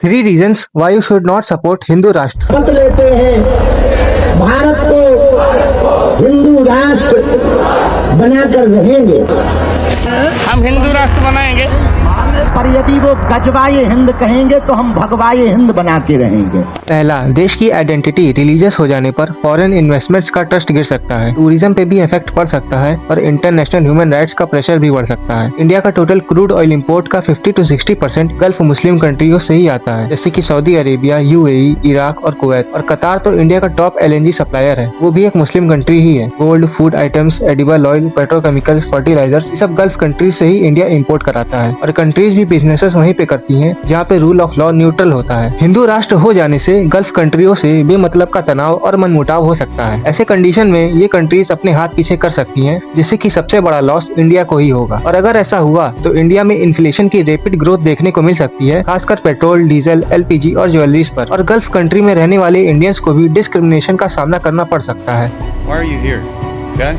3 reasons why you should not support Hindu राष्ट्र। शपथ लेते हैं भारत को हिंदू राष्ट्र बनाकर रहेंगे। हम हिंदू राष्ट्र बनाएंगे, पर यदि वो गजवाए हिंद कहेंगे तो हम भगवाए हिंद बनाते रहेंगे। पहला, देश की आइडेंटिटी रिलीजियस हो जाने पर फॉरेन इन्वेस्टमेंट्स का ट्रस्ट गिर सकता है, टूरिज्म पे भी इफेक्ट पड़ सकता है और इंटरनेशनल ह्यूमन राइट्स का प्रेशर भी बढ़ सकता है। इंडिया का टोटल क्रूड ऑयल इंपोर्ट का 50 to 60% गल्फ मुस्लिम कंट्रियों से ही आता है, जैसे कि सऊदी अरेबिया, यूएई, इराक और कुवैत। और कतार तो इंडिया का टॉप एलएनजी सप्लायर है, वो भी एक मुस्लिम कंट्री ही है। Gold, food items, edible oil, petrochemicals, fertilisers, ये सब गल्फ कंट्रीज से ही इंडिया इंपोर्ट कराता है और कंट्रीज भी बिजनेसेस वहीं पे करती हैं जहाँ पे रूल ऑफ लॉ न्यूट्रल होता है। हिंदू राष्ट्र हो जाने से गल्फ कंट्रियों से बेमतलब का तनाव और मनमुटाव हो सकता है। ऐसे कंडीशन में ये कंट्रीज अपने हाथ पीछे कर सकती हैं, जिससे कि सबसे बड़ा लॉस इंडिया को ही होगा। और अगर ऐसा हुआ तो इंडिया में इन्फ्लेशन की रैपिड ग्रोथ देखने को मिल सकती है, खासकर पेट्रोल, डीजल, एलपीजी और ज्वेलरीज पर। और गल्फ कंट्री में रहने वाले इंडियंस को भी डिस्क्रिमिनेशन का सामना करना पड़ सकता है। Why are you here? Okay?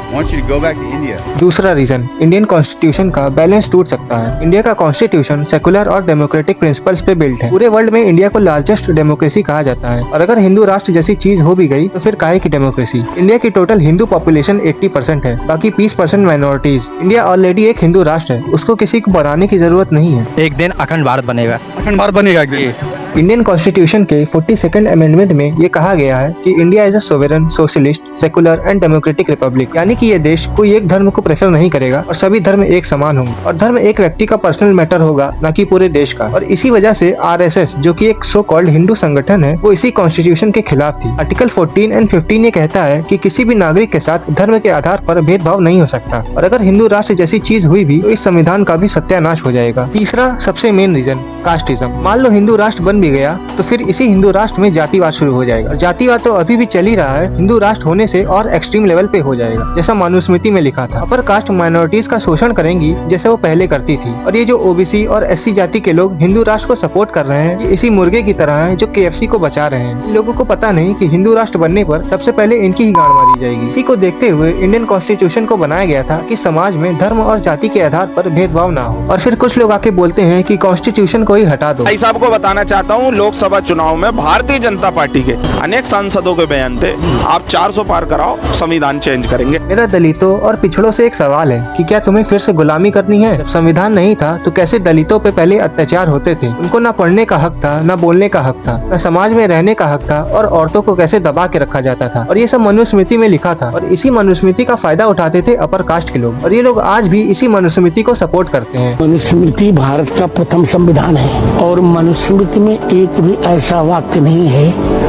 I want you to go back to India. दूसरा रीजन, इंडियन कॉन्स्टिट्यूशन का बैलेंस टूट सकता है। इंडिया का कॉन्स्टिट्यूशन सेकुलर और डेमोक्रेटिक प्रिंसिपल्स पे बिल्ट है। पूरे वर्ल्ड में इंडिया को लार्जेस्ट डेमोक्रेसी कहा जाता है और अगर हिंदू राष्ट्र जैसी चीज हो भी गई तो फिर काहे की डेमोक्रेसी। इंडिया की टोटल हिंदू पॉपुलेशन 80% है, बाकी 20% माइनॉरिटीज। इंडिया ऑलरेडी एक हिंदू राष्ट्र है, उसको किसी को बनाने की जरूरत नहीं है। एक दिन अखंड भारत बनेगा। अखंड भारत बनेगा एक दिन। इंडियन कॉन्स्टिट्यूशन के 42nd अमेंडमेंट में ये कहा गया है कि India is a sovereign, socialist, secular and democratic republic, यानी कि ये देश कोई एक धर्म को प्रेफर नहीं करेगा और सभी धर्म एक समान होंगे और धर्म एक व्यक्ति का पर्सनल मैटर होगा, न कि पूरे देश का। और इसी वजह से आरएसएस, जो कि एक सो कॉल्ड हिंदू संगठन है, वो इसी कॉन्स्टिट्यूशन के खिलाफ थी। आर्टिकल 14 एंड 15 ये कहता है कि किसी भी नागरिक के साथ धर्म के आधार पर भेदभाव नहीं हो सकता और अगर हिंदू राष्ट्र जैसी चीज हुई भी तो इस संविधान का भी सत्यानाश हो जाएगा। तीसरा सबसे मेन रीजन, कास्टिज्म। मान लो हिंदू राष्ट्र बन भी गया तो फिर इसी हिंदू राष्ट्र में जातिवाद शुरू हो जाएगा और जातिवाद तो अभी भी चल ही रहा है, हिंदू राष्ट्र होने से और एक्सट्रीम लेवल पे हो जाएगा, जैसा मनुस्मृति में लिखा था। अपर कास्ट माइनॉरिटीज का शोषण करेंगी जैसे वो पहले करती थी। और ये जो ओबीसी और एससी जाति के लोग हिंदू राष्ट्र को सपोर्ट कर रहे हैं, ये इसी मुर्गे की तरह है जो केएफसी को बचा रहे हैं। इन लोगों को पता नहीं कि हिंदू राष्ट्र बनने पर सबसे पहले इनकी ही गांड मारी जाएगी। इसी को देखते हुए इंडियन कॉन्स्टिट्यूशन को बनाया गया था कि समाज में धर्म और जाति के आधार पर भेदभाव ना हो। और फिर कुछ लोग आके बोलते हैं कि कॉन्स्टिट्यूशन को ही हटा दो। भाई साहब को बताना चाहता हूँ, लोकसभा चुनाव में भारतीय जनता पार्टी के अनेक सांसदों के बयान थे, आप 400 पार कराओ, संविधान चेंज करेंगे। मेरा दलितों और पिछड़ों से एक सवाल है कि क्या तुम्हें फिर से गुलामी करनी है? जब संविधान नहीं था तो कैसे दलितों पे पहले अत्याचार होते थे? उनको न पढ़ने का हक था, न बोलने का हक था, न समाज में रहने का हक था और औरतों को कैसे दबा के रखा जाता था। और ये सब मनुस्मृति में लिखा था और इसी मनुस्मृति का फायदा उठाते थे अपर कास्ट के लोग और ये लोग आज भी इसी मनुस्मृति को सपोर्ट करते हैं। मनुस्मृति भारत का प्रथम संविधान है और मनुस्मृति में एक भी ऐसा वाक्य नहीं है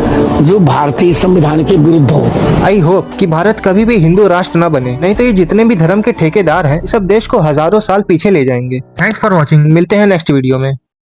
जो भारतीय संविधान के विरुद्ध हो। आई होप कि भारत कभी भी हिंदू राष्ट्र न बने, नहीं तो ये जितने भी धर्म के ठेकेदार हैं, इस सब देश को हजारों साल पीछे ले जाएंगे। थैंक्स फॉर वॉचिंग, मिलते हैं नेक्स्ट वीडियो में।